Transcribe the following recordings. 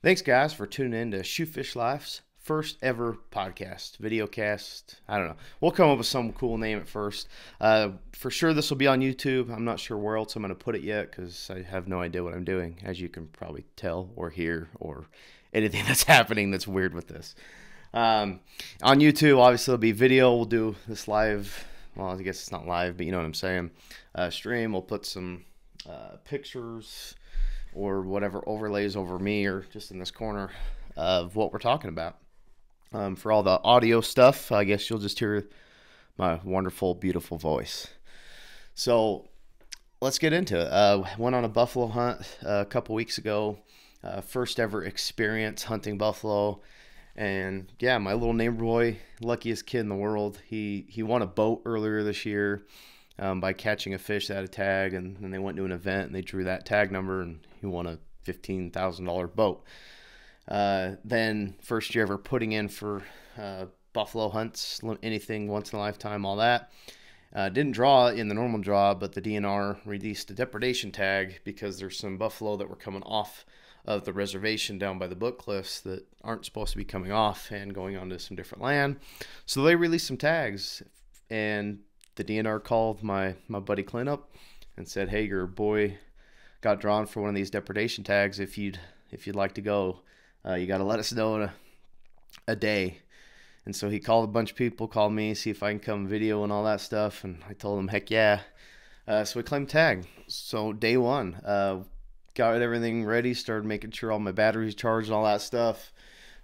Thanks, guys, for tuning in to Shootfish Life's first ever podcast, video cast. I don't know. We'll come up with some cool name at first. For sure, this will be on YouTube. I'm not sure where else I'm going to put it yet because I have no idea what I'm doing, as you can probably tell or hear or anything that's happening that's weird with this. On YouTube, obviously, it'll be video. We'll do this live. Well, I guess it's not live, but you know what I'm saying. Stream. We'll put some pictures or whatever overlays over me or just in this corner of what we're talking about. For all the audio stuff, I guess you'll just hear my wonderful, beautiful voice. So let's get into it. Went on a buffalo hunt a couple weeks ago. First ever experience hunting buffalo. And yeah, my little neighbor boy, luckiest kid in the world, he won a boat earlier this year by catching a fish that had a tag, and then they went to an event and they drew that tag number and he won a $15,000 boat. Then first year ever putting in for buffalo hunts, anything once in a lifetime, all that. Didn't draw in the normal draw, but the DNR released a depredation tag because there's some buffalo that were coming off of the reservation down by the Book Cliffs that aren't supposed to be coming off and going onto some different land. So they released some tags, and the DNR called my buddy Clint up and said, "Hey, your boy got drawn for one of these depredation tags. If you'd like to go, you got to let us know in a day." And so he called a bunch of people, called me, see if I can come video and all that stuff. And I told him, heck yeah. So we claimed tag. So day one, got everything ready, started making sure all my batteries charged and all that stuff.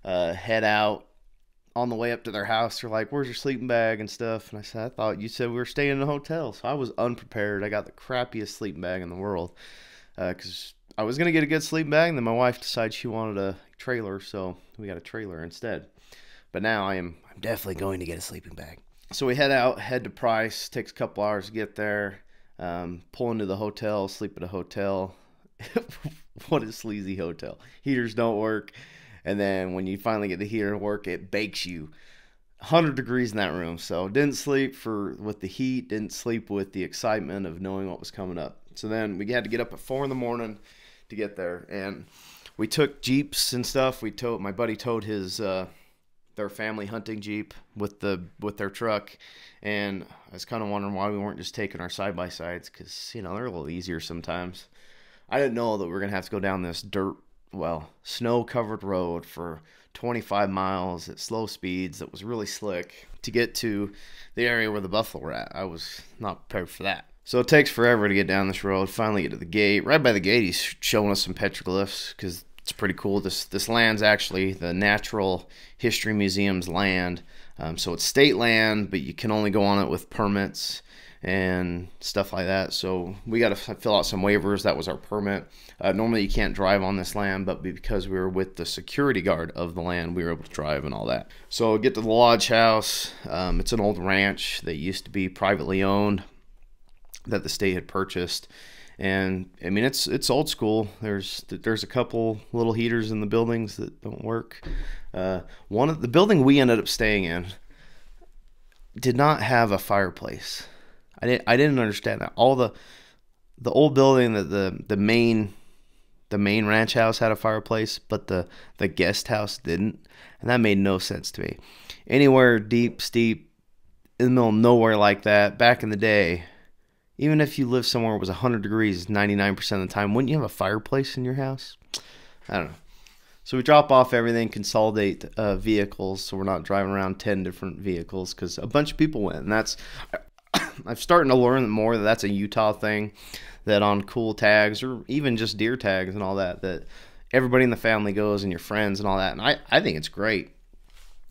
Head out. On the way up to their house, they're like, "Where's your sleeping bag and stuff?" And I said, "I thought you said we were staying in a hotel." So I was unprepared. I got the crappiest sleeping bag in the world because I was going to get a good sleeping bag, and then my wife decided she wanted a trailer, so we got a trailer instead. But now I'm definitely going to get a sleeping bag. So we head out, head to Price. Takes a couple hours to get there. Pull into the hotel, sleep at a hotel. What a sleazy hotel. Heaters don't work. And then when you finally get the heater to work, it bakes you 100 degrees in that room. So didn't sleep with the heat, didn't sleep with the excitement of knowing what was coming up. So then we had to get up at 4 in the morning to get there. And we took Jeeps and stuff. My buddy towed his their family hunting Jeep with their truck. And I was kind of wondering why we weren't just taking our side-by-sides because, they're a little easier sometimes. I didn't know that we were going to have to go down this snow-covered road for 25 miles at slow speeds that was really slick to get to the area where the buffalo were at. I was not prepared for that. So it takes forever to get down this road. Finally get to the gate. Right by the gate, he's showing us some petroglyphs because it's pretty cool. This land's actually the Natural History Museum's land. So it's state land, but you can only go on it with permits and stuff like that. So we got to fill out some waivers. That was our permit. Normally you can't drive on this land, but because we were with the security guard of the land, we were able to drive and all that. So get to the lodge house. It's an old ranch that used to be privately owned that the state had purchased. And I mean, it's old school. There's a couple little heaters in the buildings that don't work. One of the building we ended up staying in did not have a fireplace. I didn't understand that. All the old building, that the main ranch house had a fireplace, but the guest house didn't, and that made no sense to me. Anywhere deep, steep, in the middle of nowhere like that, back in the day, even if you lived somewhere where it was 100 degrees 99% of the time, wouldn't you have a fireplace in your house? I don't know. So we drop off everything, consolidate vehicles, so we're not driving around 10 different vehicles because a bunch of people went, and I'm starting to learn more that that's a Utah thing, that on cool tags or even just deer tags and all that everybody in the family goes and your friends and all that. And I think it's great.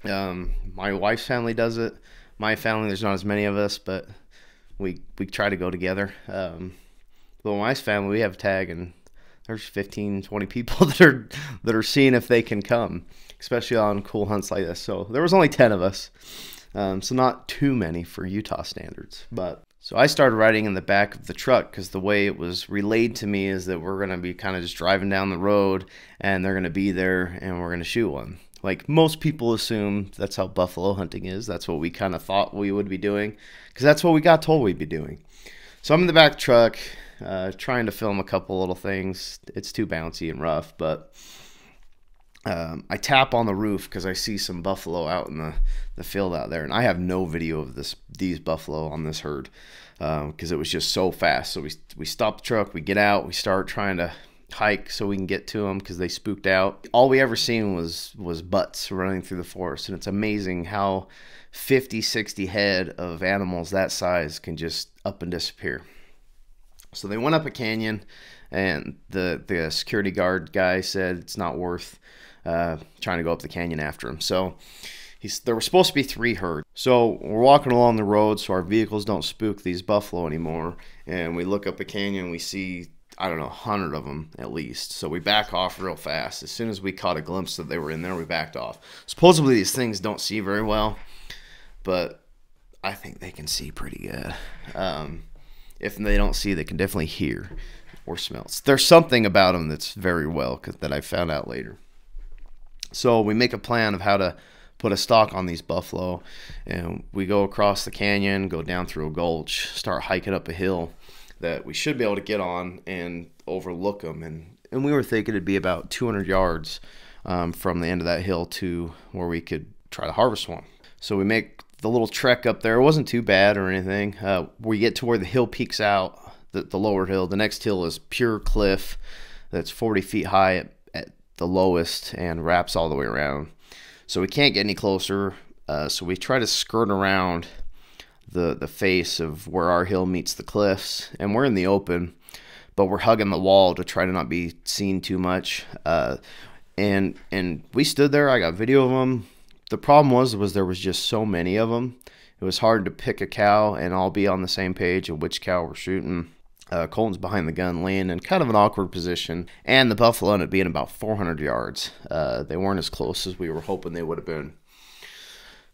My wife's family does it. My family, there's not as many of us, but we try to go together. But my wife's family, we have a tag and there's 15, 20 people that are seeing if they can come, especially on cool hunts like this. So there was only 10 of us. So not too many for Utah standards. But so I started riding in the back of the truck because the way it was relayed to me is that we're going to be kind of just driving down the road and they're going to be there and we're going to shoot one. Like most people assume that's how buffalo hunting is. That's what we kind of thought we would be doing because that's what we got told we'd be doing. So I'm in the back truck trying to film a couple little things. It's too bouncy and rough, but I tap on the roof because I see some buffalo out in the field out there, and I have no video of these buffalo on this herd because it was just so fast. So we stop the truck, we get out, we start trying to hike so we can get to them because they spooked out. All we ever seen was butts running through the forest, and it's amazing how 50-60 head of animals that size can just up and disappear. So they went up a canyon, and the security guard guy said it's not worth trying to go up the canyon after him. So there were supposed to be 3 herds. So we're walking along the road so our vehicles don't spook these buffalo anymore, and we look up a canyon, we see, I don't know, 100 of them at least. So we back off real fast. As soon as we caught a glimpse that they were in there, we backed off. Supposedly these things don't see very well, but I think they can see pretty good. If they don't see, they can definitely hear or smell. There's something about them that's very well that I found out later. So we make a plan of how to put a stalk on these buffalo, and we go across the canyon, go down through a gulch, start hiking up a hill that we should be able to get on and overlook them. And we were thinking it'd be about 200 yards from the end of that hill to where we could try to harvest one. So we make the little trek up there. It wasn't too bad or anything. We get to where the hill peaks out, the lower hill. The next hill is pure cliff that's 40 feet high at the lowest and wraps all the way around. So we can't get any closer. So we try to skirt around the face of where our hill meets the cliffs, and we're in the open, but we're hugging the wall to try to not be seen too much. And we stood there. I got video of them. The problem was there was just so many of them. It was hard to pick a cow and all be on the same page of which cow we're shooting. Colton's behind the gun, laying in kind of an awkward position, and the buffalo ended up being about 400 yards. They weren't as close as we were hoping they would have been.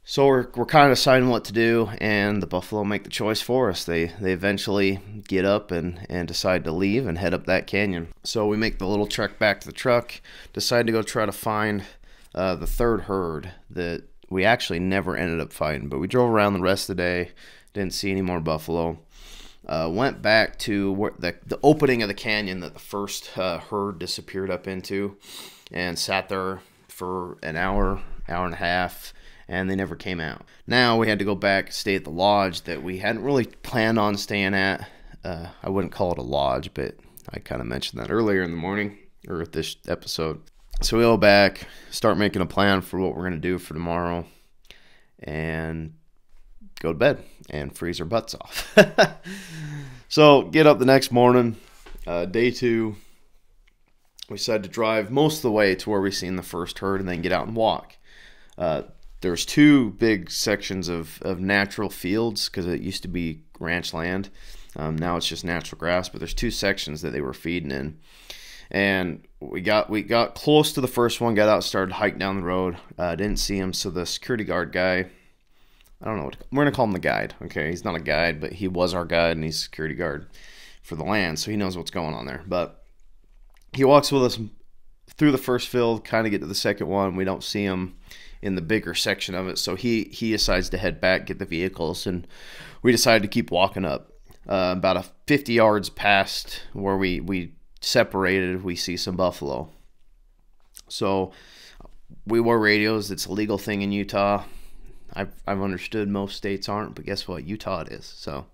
So we're kind of deciding what to do, and the buffalo make the choice for us. They eventually get up and decide to leave and head up that canyon. So we make the little trek back to the truck, decide to go try to find the 3rd herd that we actually never ended up finding. But we drove around the rest of the day, didn't see any more buffalo. Went back to where the opening of the canyon that the first herd disappeared up into, and sat there for an hour and a half, and they never came out. Now we had to go back, stay at the lodge that we hadn't really planned on staying at. I wouldn't call it a lodge, but I kind of mentioned that earlier in the morning, or at this episode. So we go back, start making a plan for what we're going to do for tomorrow, and go to bed and freeze our butts off. So get up the next morning, day 2. We decided to drive most of the way to where we seen the first herd and then get out and walk. There's 2 big sections of natural fields because it used to be ranch land. Now it's just natural grass, but there's 2 sections that they were feeding in. And we got close to the first one, got out, started hiking down the road. Didn't see him, so the security guard guy, I don't know, we're going to call him the guide. Okay, he's not a guide, but he was our guide, and he's security guard for the land, so he knows what's going on there. But he walks with us through the first field, kind of get to the second one. We don't see him in the bigger section of it, so he decides to head back, get the vehicles, and we decided to keep walking up. About 50 yards past where we separated, we see some buffalo. So we wore radios. It's a legal thing in Utah. I've understood most states aren't, but guess what? Utah it is. So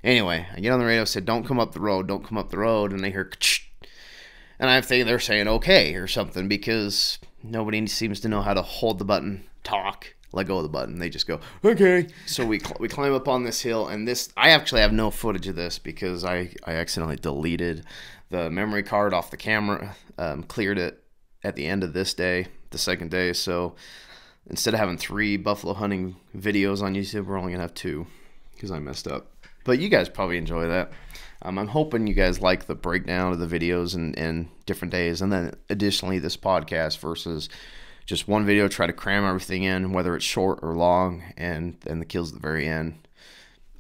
anyway, I get on the radio, said, don't come up the road, don't come up the road, and they hear ka-ch. And I'm thinking they're saying okay or something, because nobody seems to know how to hold the button, talk, let go of the button. They just go, okay. So we climb up on this hill, and I actually have no footage of this because I accidentally deleted the memory card off the camera, cleared it at the end of this day, the second day. So instead of having 3 buffalo hunting videos on YouTube, we're only going to have 2 because I messed up. But you guys probably enjoy that. I'm hoping you guys like the breakdown of the videos and different days, and then additionally this podcast versus just one video, try to cram everything in, whether it's short or long, and the kills at the very end,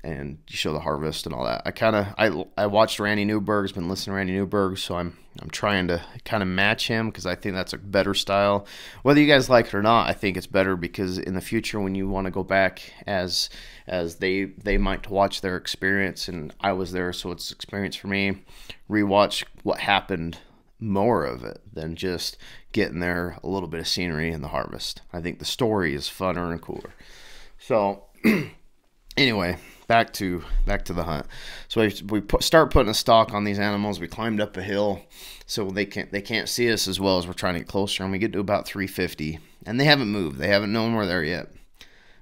and you show the harvest and all that. I watched Randy Newberg's, been listening to Randy Newberg, so I'm trying to kind of match him because I think that's a better style. Whether you guys like it or not, I think it's better because in the future when you want to go back as they might watch their experience, and I was there, so it's experience for me, rewatch what happened more of it than just getting there, a little bit of scenery and the harvest. I think the story is funner and cooler. So anyway, back to the hunt. So we start putting a stalk on these animals. We climbed up a hill so they can't see us as well as we're trying to get closer, and we get to about 350, and they haven't moved. They haven't known we're there yet.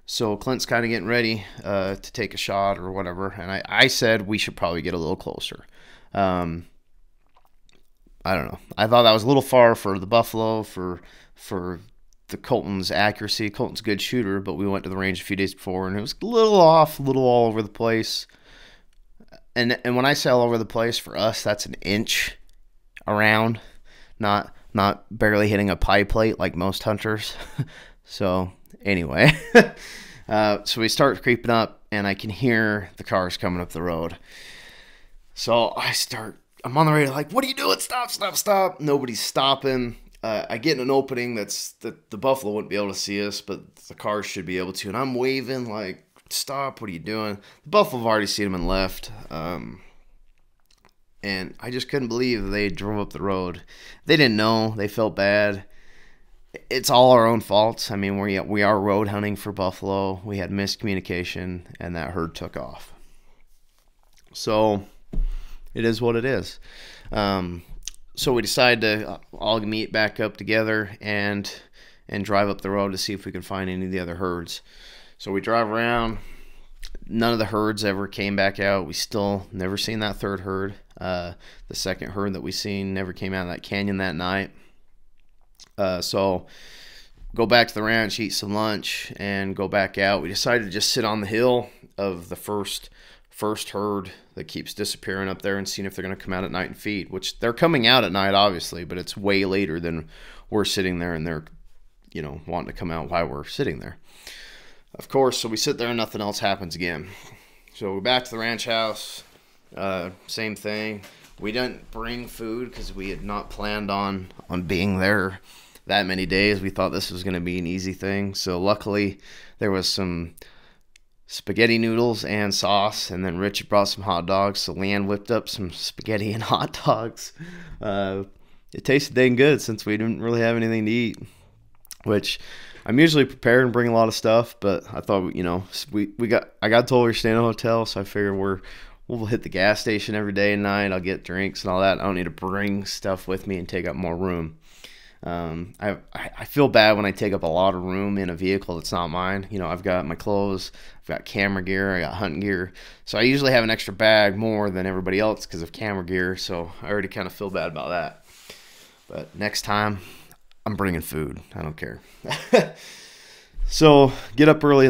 So Clint's kind of getting ready to take a shot or whatever, and I said we should probably get a little closer. I don't know. I thought that was a little far for the buffalo, for the Colton's accuracy. Colton's a good shooter, but we went to the range a few days before, and it was a little off, a little all over the place. And when I say all over the place, for us, that's an inch around, not barely hitting a pie plate like most hunters. So anyway, so we start creeping up, and I can hear the cars coming up the road. So I'm on the radio, like, what are you doing? Stop. Nobody's stopping. I get in an opening that the buffalo wouldn't be able to see us, but the cars should be able to. And I'm waving, like, stop, what are you doing? The buffalo have already seen him and left. And I just couldn't believe they drove up the road. They didn't know. They felt bad. It's all our own faults. I mean, we are road hunting for buffalo. We had miscommunication, and that herd took off. So it is what it is. So we decided to all meet back up together and drive up the road to see if we can find any of the other herds. So we drive around. None of the herds ever came back out. We still never seen that third herd. The second herd that we seen never came out of that canyon that night. So go back to the ranch, eat some lunch, and go back out. We decided to just sit on the hill of the first herd that keeps disappearing up there and seeing if they're going to come out at night and feed, which they're coming out at night, obviously, but it's way later than we're sitting there and they're, wanting to come out while we're sitting there. Of course, so we sit there and nothing else happens again. So we're back to the ranch house. Same thing. We didn't bring food because we had not planned on being there that many days. We thought this was going to be an easy thing. So luckily there was some spaghetti noodles and sauce, and then Rich brought some hot dogs, so Leanne whipped up some spaghetti and hot dogs. It tasted dang good since we didn't really have anything to eat, which I'm usually prepared and bring a lot of stuff, but I thought, I got told we were staying in a hotel, so I figured we'll hit the gas station every day and night. I'll get drinks and all that. I don't need to bring stuff with me and take up more room. I feel bad when I take up a lot of room in a vehicle that's not mine. I've got my clothes, I've got camera gear, I got hunting gear. So I usually have an extra bag more than everybody else because of camera gear. So I already kind of feel bad about that. But next time, I'm bringing food. I don't care. So get up early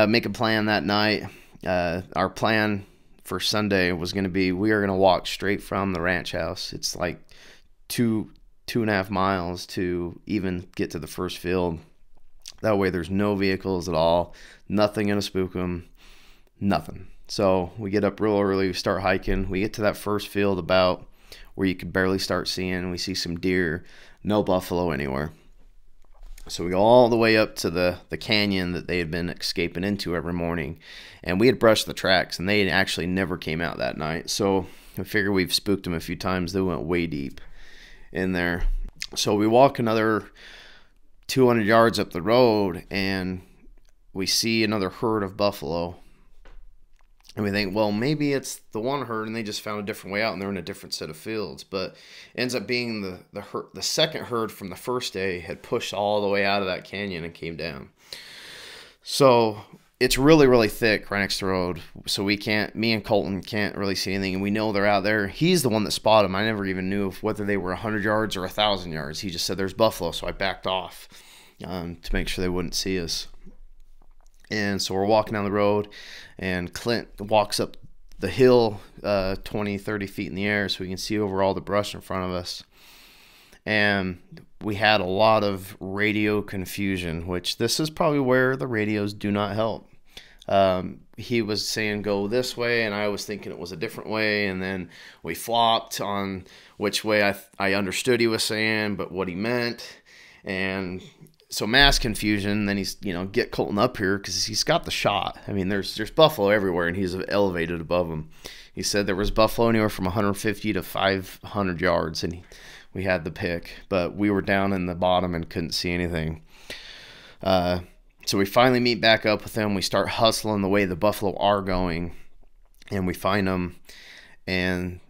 make a plan that night. Our plan for Sunday was going to be, we are going to walk straight from the ranch house. It's like 2.5 miles to even get to the first field. That way there's no vehicles at all, nothing gonna spook them, nothing. So we get up real early, we start hiking, we get to that first field about where you could barely start seeing, we see some deer, no buffalo anywhere. So we go all the way up to the canyon that they had been escaping into every morning, and we had brushed the tracks, and they actually never came out that night. So I figure we've spooked them a few times. They went way deep in there. So we walk another 200 yards up the road, and we see another herd of buffalo, and we think, well, maybe it's the one herd and they just found a different way out and they're in a different set of fields. But it ends up being the second herd from the first day had pushed all the way out of that canyon and came down. So it's really, really thick right next to the road. So me and Colton can't really see anything, and we know they're out there. He's the one that spotted them. I never even knew whether they were 100 yards or 1,000 yards. He just said there's buffalo, so I backed off to make sure they wouldn't see us. And so we're walking down the road, and Clint walks up the hill 20, 30 feet in the air so we can see over all the brush in front of us. And we had a lot of radio confusion, which this is probably where the radios do not help. He was saying go this way, and I was thinking it was a different way, and then we flopped on which way I understood he was saying, but what he meant. And so mass confusion. Then he's, get Colton up here because he's got the shot. I mean, there's buffalo everywhere, and he's elevated above him. He said there was buffalo anywhere from 150 to 500 yards, and we had the pick, but we were down in the bottom and couldn't see anything. So we finally meet back up with them. We start hustling the way the buffalo are going, and we find them, and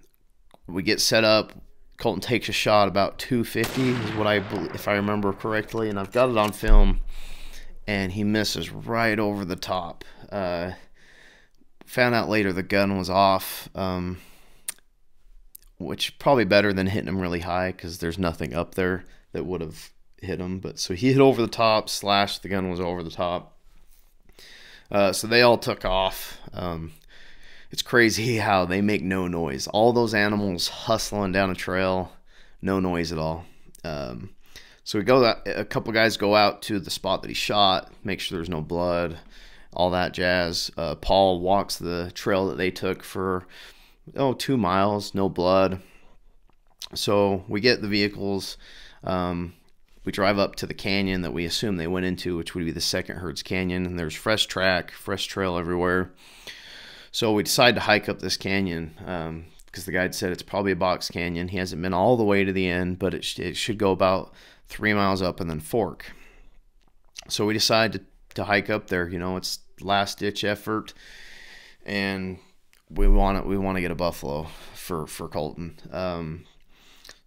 we get set up. Colton takes a shot about 250 is what I believe, if I remember correctly, and I've got it on film, and he misses right over the top. Found out later the gun was off, which probably better than hitting him really high because there's nothing up there that would have hit him. But so he hit over the top, / the gun was over the top. So they all took off. It's crazy how they make no noise. All those animals hustling down a trail, no noise at all. So a couple guys go out to the spot that he shot, make sure there's no blood, all that jazz. Paul walks the trail that they took for 2 miles, no blood. So we get the vehicles. We drive up to the canyon that we assume they went into, which would be the Second Herds Canyon, and there's fresh track, fresh trail everywhere. So we decide to hike up this canyon because the guide said it's probably a box canyon. He hasn't been all the way to the end, but it should go about 3 miles up and then fork. So we decide to hike up there. It's last ditch effort, and we want to get a buffalo for Colton.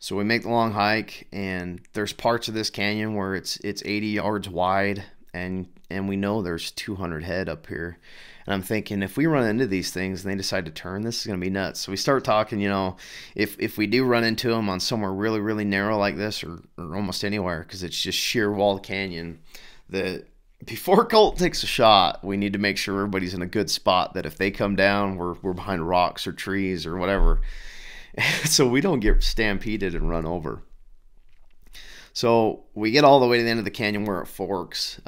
So we make the long hike, and there's parts of this canyon where it's 80 yards wide, and we know there's 200 head up here. And I'm thinking, if we run into these things and they decide to turn, this is going to be nuts. So we start talking, if we do run into them on somewhere really, really narrow like this, or almost anywhere, because it's just sheer walled canyon, that before Colt takes a shot, we need to make sure everybody's in a good spot, that if they come down, we're behind rocks or trees or whatever, so we don't get stampeded and run over. So we get all the way to the end of the canyon where it forks.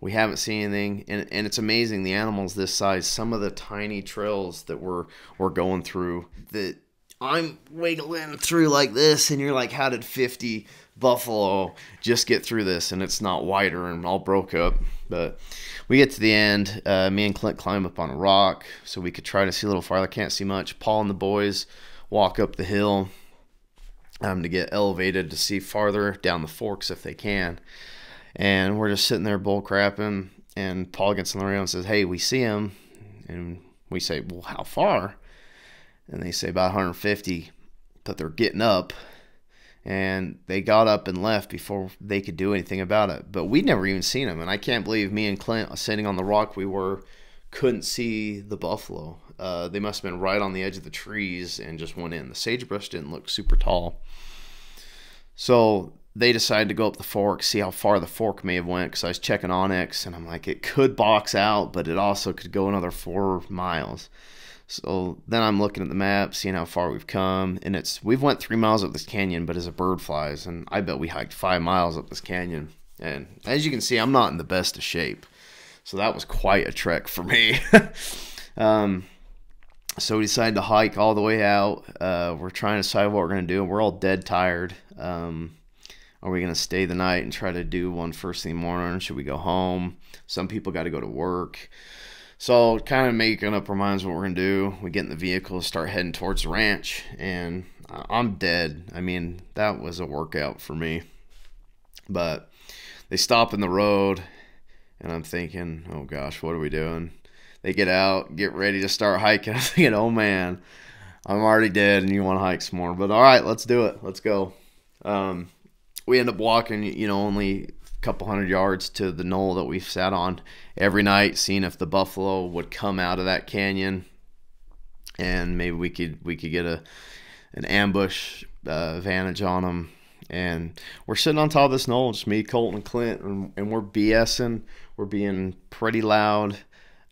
We haven't seen anything, and it's amazing, the animals this size, some of the tiny trails that we're going through, that I'm wiggling through like this, and you're like, how did 50 buffalo just get through this? And it's not wider and all broke up. But we get to the end. Me and Clint climb up on a rock so we could try to see a little farther. Can't see much. Paul and the boys walk up the hill to get elevated to see farther down the forks if they can. And we're just sitting there bull crapping, and Paul gets on the radio and says, hey, we see him. And we say, well, how far? And they say about 150, but they're getting up. And they got up and left before they could do anything about it. But we'd never even seen him, and I can't believe me and Clint, sitting on the rock couldn't see the buffalo. They must have been right on the edge of the trees and just went in. The sagebrush didn't look super tall. So they decided to go up the fork, see how far the fork may have went, because I was checking Onyx, and I'm like, it could box out, but it also could go another 4 miles. So then I'm looking at the map, seeing how far we've come, and we've went 3 miles up this canyon, but as a bird flies, and I bet we hiked 5 miles up this canyon. And as you can see, I'm not in the best of shape, so that was quite a trek for me. So we decided to hike all the way out. We're trying to decide what we're going to do, and we're all dead tired. Are we going to stay the night and try to do one first thing in the morning? Should we go home? Some people got to go to work. So kind of making up our minds what we're going to do. We get in the vehicle, start heading towards the ranch, and I'm dead. I mean, that was a workout for me. But they stop in the road, and I'm thinking, oh gosh, what are we doing? They get out, get ready to start hiking. I'm thinking, oh man, I'm already dead and you want to hike some more. But all right, let's do it. Let's go. We end up walking, only a couple hundred yards to the knoll that we've sat on every night, seeing if the buffalo would come out of that canyon, and maybe we could get an ambush advantage on them. And we're sitting on top of this knoll, just me, Colton, and Clint, and we're BSing. We're being pretty loud.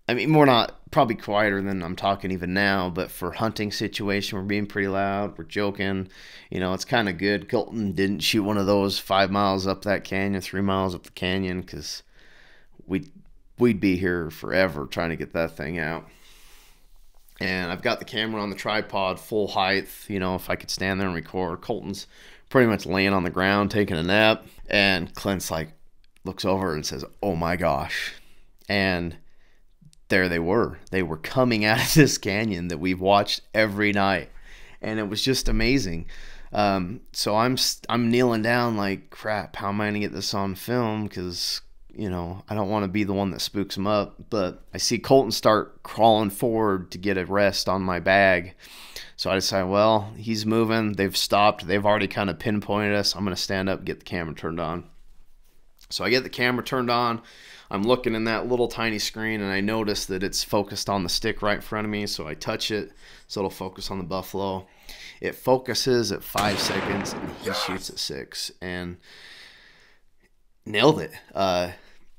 I mean, we're not probably quieter than I'm talking even now, but for hunting situation, we're being pretty loud. We're joking. It's kind of good. Colton didn't shoot one of those 5 miles up that canyon, 3 miles up the canyon, because we'd be here forever trying to get that thing out. And I've got the camera on the tripod, full height, if I could stand there and record. Colton's pretty much laying on the ground, taking a nap. And Clint's looks over and says, oh my gosh. And there they were. They were coming out of this canyon that we've watched every night. And it was just amazing. So I'm kneeling down like, crap, how am I gonna get this on film? Because, you know, I don't want to be the one that spooks him up. But I see Colton start crawling forward to get a rest on my bag. So I decide, well, he's moving. They've stopped. They've already kind of pinpointed us. I'm going to stand up and get the camera turned on. So I get the camera turned on. I'm looking in that little tiny screen, and I notice that it's focused on the stick right in front of me. So I touch it, so it'll focus on the buffalo. It focuses at 5 seconds, and he shoots at 6. And nailed it.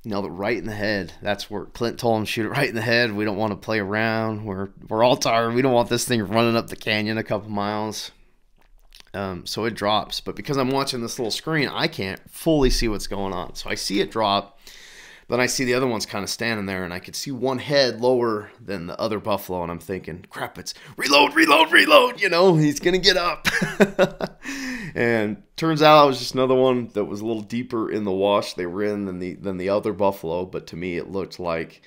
Nailed it right in the head. That's where Clint told him, shoot it right in the head. We don't want to play around. We're all tired. We don't want this thing running up the canyon a couple miles. So it drops. But because I'm watching this little screen, I can't fully see what's going on. So I see it drop. Then I see the other one's kind of standing there, and I could see one head lower than the other buffalo, and I'm thinking, crap, it's reload, reload, reload, you know, he's going to get up. And turns out it was just another one that was a little deeper in the wash they were in than the other buffalo, but to me it looked like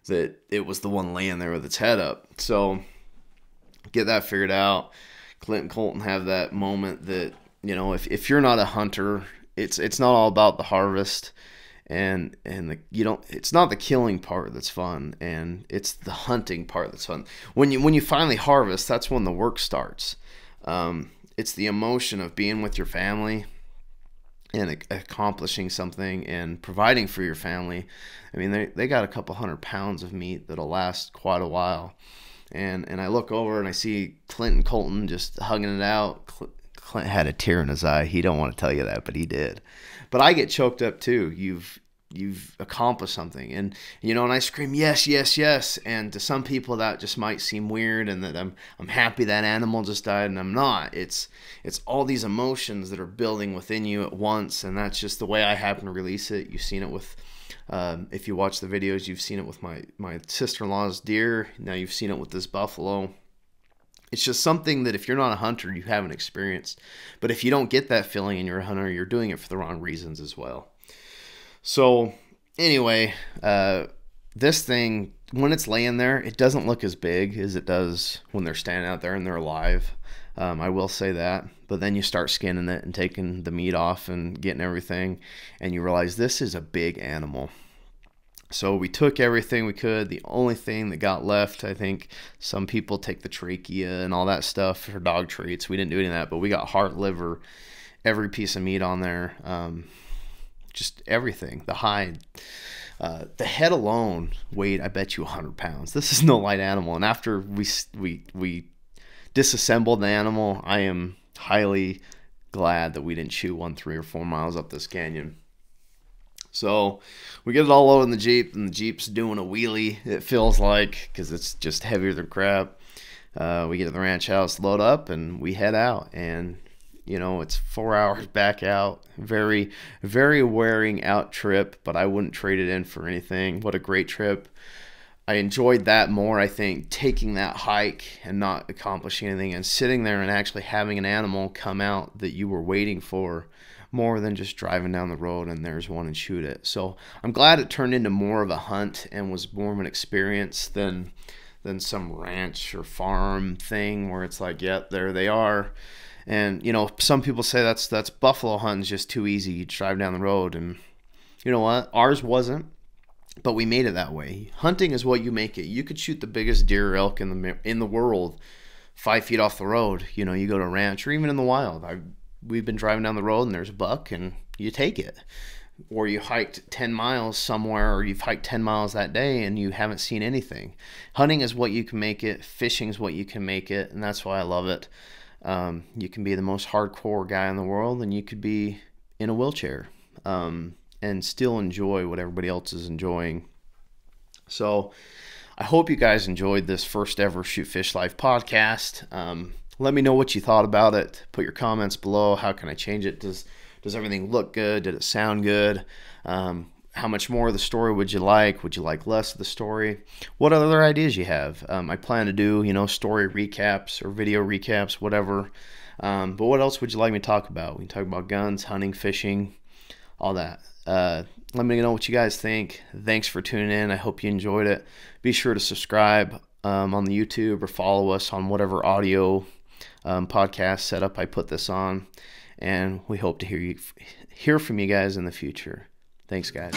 that it was the one laying there with its head up. So get that figured out. Clint and Colton have that moment that, you know, if you're not a hunter, it's not all about the harvest. And it's not the killing part that's fun, and it's the hunting part that's fun. When you finally harvest, that's when the work starts. It's the emotion of being with your family and accomplishing something and providing for your family. I mean, they got a couple 100 pounds of meat that'll last quite a while. And I look over and I see Clint and Colton just hugging it out. Clint had a tear in his eye. He don't want to tell you that, but he did. But I get choked up too. You've accomplished something, and you know, and I scream yes, yes, yes. And to some people that just might seem weird, and that I'm happy that animal just died, and I'm not. It's all these emotions that are building within you at once, and that's just the way I happen to release it. You've seen it with, if you watch the videos, you've seen it with my sister-in-law's deer. Now you've seen it with this buffalo. It's just something that if you're not a hunter, you haven't experienced. But if you don't get that feeling and you're a hunter, you're doing it for the wrong reasons as well. So anyway, this thing, when it's laying there, it doesn't look as big as it does when they're standing out there and they're alive. I will say that. But then you start skinning it and taking the meat off and getting everything, and you realize this is a big animal. So we took everything we could. The only thing that got left, I think some people take the trachea and all that stuff for dog treats. We didn't do any of that, but we got heart, liver, every piece of meat on there. Just everything, the hide, the head alone weighed, I bet you, 100 pounds. This is no light animal. And after we disassembled the animal, I am highly glad that we didn't shoot one 3 or 4 miles up this canyon. So we get it all loaded in the Jeep, and the Jeep's doing a wheelie, it feels like, because it's just heavier than crap. We get to the ranch house, load up, and we head out. And you know, it's 4 hours back out. Very, very wearing out trip, but I wouldn't trade it in for anything. What a great trip. I enjoyed that more, I think, taking that hike and not accomplishing anything, and sitting there and actually having an animal come out that you were waiting for, more than just driving down the road and there's one and shoot it. So I'm glad it turned into more of a hunt and was more of an experience than some ranch or farm thing where it's like, yep, there they are. And, you know, some people say that's buffalo hunting's just too easy. You drive down the road, and you know what? Ours wasn't, but we made it that way. Hunting is what you make it. You could shoot the biggest deer or elk in the world 5 feet off the road. You know, you go to a ranch or even in the wild. We've been driving down the road and there's a buck and you take it. Or you hiked 10 miles somewhere, or you've hiked 10 miles that day and you haven't seen anything. Hunting is what you can make it. Fishing is what you can make it, and that's why I love it. You can be the most hardcore guy in the world, and you could be in a wheelchair and still enjoy what everybody else is enjoying. So I hope you guys enjoyed this first ever Shoot Fish Life podcast. Let me know what you thought about it. Put your comments below. How can I change it? Does everything look good? Did it sound good? How much more of the story would you like? Would you like less of the story? What other ideas you have? I plan to do, you know, story recaps or video recaps, whatever. But what else would you like me to talk about? We can talk about guns, hunting, fishing, all that. Let me know what you guys think. Thanks for tuning in. I hope you enjoyed it. Be sure to subscribe on the YouTube or follow us on whatever audio podcast setup I put this on, and we hope to hear from you guys in the future. Thanks, guys.